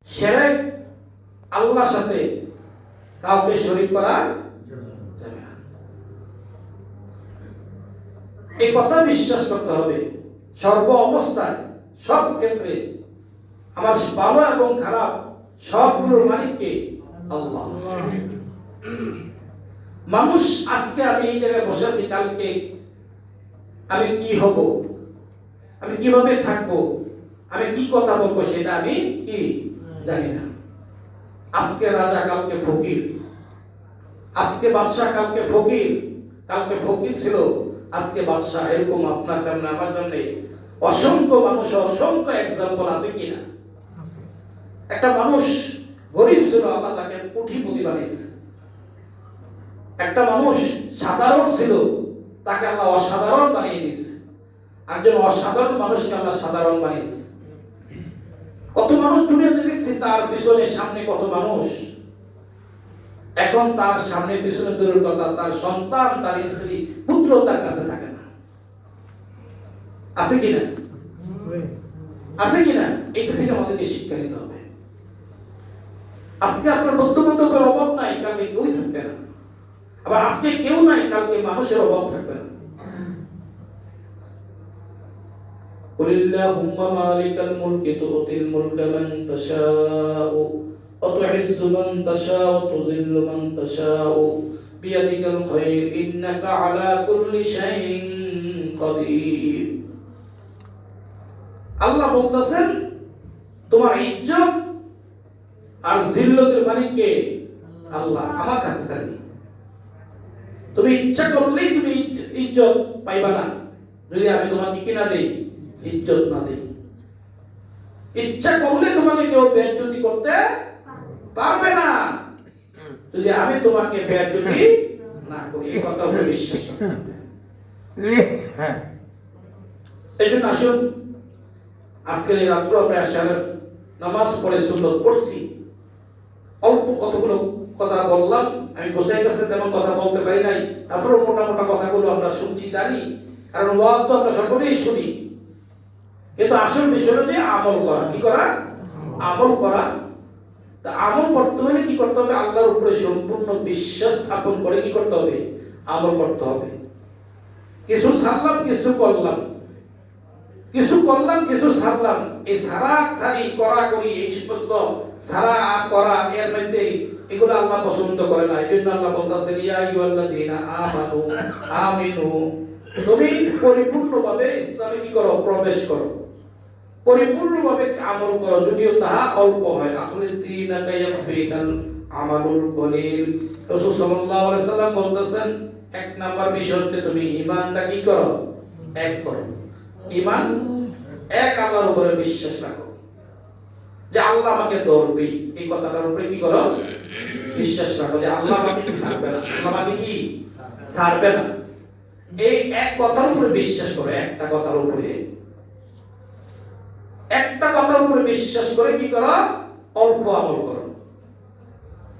শিরক আল্লাহর সাথে কাউকে শরীক করা যাবে না। এই কথা বিশ্বাস করতে হবে সর্ব অবস্থায়, সব ক্ষেত্রে। আমার ভালো এবং খারাপ সবগুলোর মালিক কে? আল্লাহ। মানুষ আজকে আমি এই জায়গায় বসে আছি, কালকে আমি কি হব, আমি কিভাবে থাকবো, আমি কি কথা বলবো, সেটা আমি কি জানি না। আজকে রাজা কালকে ফকির, আজকে বাদশা কালকে ফকির, কালকে ফকির ছিল আজকে বাদশা। এরকম আপনার সামনে আমার সামনে অসংখ্য মানুষ, অসংখ্য এক্সাম্পল আছে কিনা? একটা মানুষ গরিব ছিল, আল্লাহ তাকে কোটিপতি বানিয়েছে। একটা মানুষ সাধারণ ছিল, তাকে আল্লাহ অসাধারণ বানিয়ে দিয়েছে। একজন অসাধারণ মানুষকে আল্লাহ সাধারণ বানিয়েছে। কত মানুষ দুনিয়াতে দেখছি, তার পিছনে সামনে কত মানুষ। এখন তার সামনে পিছনে দূরের কথা, তার সন্তান, তার স্ত্রী, পুত্র তার কাছে থাকে না। আছে কিনা? আছে কিনা? এইটা থেকে আমাদেরকে শিক্ষা নিতে হবে। আজকে আপনার বন্ধু-বান্ধবের অভাব নাই, কালকে কেউই থাকবে না। আবার আজকে কেউ নাই, কালকে মানুষের অভাব থাকবে না। কুলিল্লাহুম্মা মালিকাল মুলকি তুতিল মুলকা মান তাশাউ ওয়া তু'ইজ্জু মান তাশাউ ওয়া তুযিল্লু মান তাশাউ বিয়াদিকাল খায়র ইন্নাকা আলা কুল্লি শাইইন কাদির। আল্লাহ বলতেছেন, তোমার ইজ্জত আর জিল্লতের মালিক কে? আল্লাহ। আমার কাছে চাইবে। তুমি ইচ্ছা করলেই তুমি ইজ্জত পাইবা না, যদি আমি তোমাকে কি না দেই, ইজ্জত না দেই। ইচ্ছা করলে তোমাকে কেউ বেইজ্জতি করতে পারবে না, যদি আমি তোমাকে বেইজ্জতি না করি। এই কথা উপরে বিশ্বাস করতে হবে। এই জন্য আসুন, আজকের এই রাত্র আমরা আশারের নামাজ পড়ে সুন্নত পড়ছি। অল্প কতগুলো কথা বললাম, আমি বসে গেছে তেমন কথা বলতে পারি নাই, তারপরে মোটা মোটা কথাগুলো আমরা শুনছি, জানি। কারণ ওয়াজ তো আমরা সকলেই শুনি, কিন্তু আসল বিষয় হলো যে আমল করা। কি করা? আমল করা। তা আমল করতে হলে কি করতে হবে? আল্লাহর উপরে সম্পূর্ণ বিশ্বাস স্থাপন করে কি করতে হবে? আমল করতে হবে। কিছু ছাড়লাম, কিছু করলাম, কিছু করলাম, কিছু ছাড়লাম। এই সারা সারি করা করি, এই সমস্ত সারা করা, এর মধ্যে এগুলো আল্লাহ পছন্দ করে না। এই জন্য আল্লাহ বলতেছেন, ইয়া আইয়ুহাল্লাযীনা আমানু আমিনু, তুমি পরিপূর্ণভাবে ইসলামে কি করো? প্রবেশ করো, পরিপূর্ণভাবে আমল করো, যদিও তাহা অল্প হয়। আখলিস দীনাকা ইয়াকফিকাল আমালুল কলিল। রাসূল সাল্লাল্লাহু আলাইহি সাল্লাম বলতেছেন, এক নাম্বার বিষয় হচ্ছে তুমি ঈমানটা কি করো? এক করো। ঈমান এক, আল্লাহর উপরে বিশ্বাস রাখো যে আল্লাহ আমাকে ধরবে। এই কথাটার উপরে কি করো? বিশ্বাস রাখো যে আল্লাহ আমাকে কি ছাড়বে না, আল্লাহ আমাকে কি ছাড়বে না। এই এক কথার উপরে বিশ্বাস করো। একটা কথার উপরে, একটা কথার উপরে বিশ্বাস করে কি করো? অল্প আমল করো।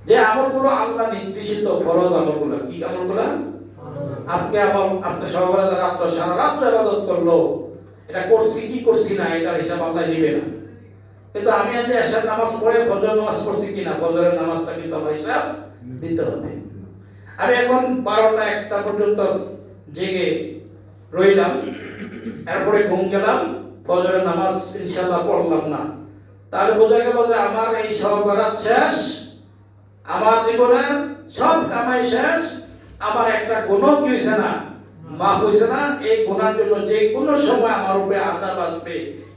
যে আমলগুলো আল্লাহ নির্দেশিত ফরজ আমলগুলো। কি আমলগুলো? আজকে আমল, আজকে সকালে রাত্র সারা রাত্র ইবাদত করলো, এটা করছি কি করছি না, এটার হিসাব আল্লাহ নেবে না। কিন্তু আমি আজ এশার নামাজ পড়ে ফজর নামাজ পড়ছি কিনা, ফজরের নামাজটা কিন্তু আমার হিসাব দিতে হবে। আমি এখন 12টা 1টা পর্যন্ত জেগে রইলাম, এরপরে ঘুম গেলাম, ফজরের নামাজ ইনশাআল্লাহ পড়লাম না, তাহলে বোঝা গেল যে আমার এই সব রাত শেষ, আমার জীবনের সব কামাই শেষ, আমার একটা গুনাহ কি হইছে না, মাফ হইছে না। এই গুনার জন্য যে কোনো সময় আমার উপরে আযাব আসবে,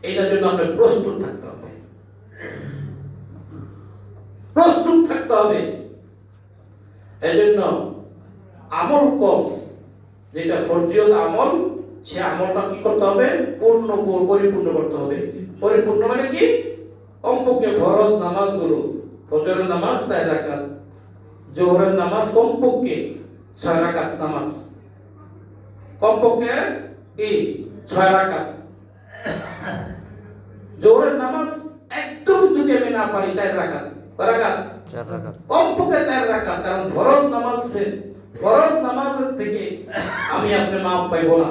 এটার জন্য আমরা প্রস্তুত থাকতে হবে, প্রস্তুত থাকতে হবে। এজন্য আমল কম, যেটা ফরজিয়ত আমল, সে আমলটা কি করতে হবে? পরিপূর্ণ করতে হবে। পরিপূর্ণ মানে কি? কমপক্ষে ফরজ নামাজগুলো, ফজরের নামাজ 4 রাকাত, জোহরের নামাজ কমপক্ষে 6 রাকাত নামাজ, কমপক্ষে কি 6 রাকাত। জোহরের নামাজ একদম যদি আমি না পারি 4 রাকাত, কয় রাকাত? 4 রাকাত, কমপক্ষে 4 রাকাত। কারণ ফরজ নামাজের থেকে আমি আপনি মাপ পাইব না।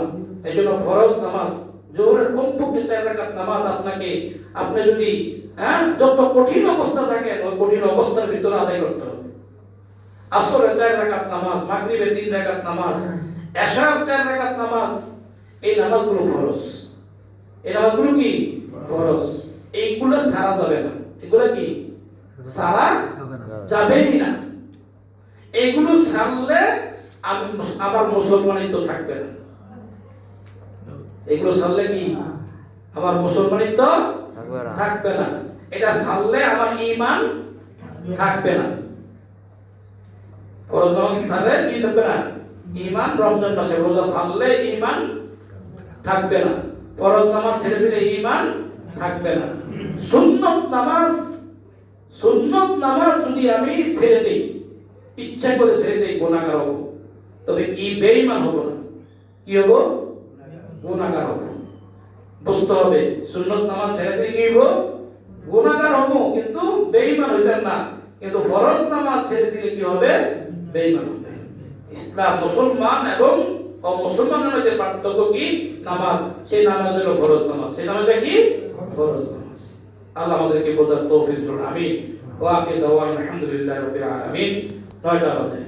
এই জন্য ফরজ নামাজ, জোহরের কমপক্ষে 4 রাকাত নামাজ আপনাকে, আপনি যদি হ্যাঁ, যত কঠিন অবস্থা থাকে ওই কঠিন অবস্থার ভিতরে আদায় করতে হবে। আসরে 4 রাকাত নামাজ, মাগরিবে 3 রাকাত নামাজ, এশার 4 রাকাত নামাজ, এই নামাজগুলো ফরজ। এই নামাজগুলো কি ফরজ? এইগুলো ছাড়া যাবে না। এগুলো কি ছাড়া যাবেই না। এগুলো ছাড়লে আমার মুসলমানিত্ব থাকবে না। এগুলো ছাড়লে কি আমার মুসলমানিত্ব থাকবে না। এটা ছাড়লে আমার ঈমান থাকবে না। ফরজ নামাজ ছাড়লে কি থাকবে না? ঈমান। রমজান মাসে রোজা ছাড়লে ঈমান থাকবে না। ফরজ নামাজ ছেড়ে দিলে ঈমান থাকবে না। সুন্নত নামাজ যদি আমি ছেড়ে দিই, ইচ্ছা করে ছেড়ে দিই, গুনাহগার হব। তবে কি বেঈমান হব না। কি হব? গুনাহগার হব। বুঝতে হবে, সুন্নত নামাজ ছেড়ে দিলে কি হব? গুনাহগার হব, কিন্তু বেঈমান হইতেন না। কিন্তু ফরজ নামাজ ছেড়ে দিলে কি হবে? বেঈমান হবে। ইসলাম মুসলমান এবং অমুসলমানের মধ্যে পার্থক্য কি? নামাজ। সেই নামাজ হলো ফরজ নামাজ। সেই নামাজটা কি? ফরজ নামাজ। আল্লাহ আমাদেরকে বোঝার তৌফিক দিন। আমিন। ওয়া আখিরু দাওয়ানা আলহামদুলিল্লাহি রাব্বিল আলামিন। 9টা বাজে।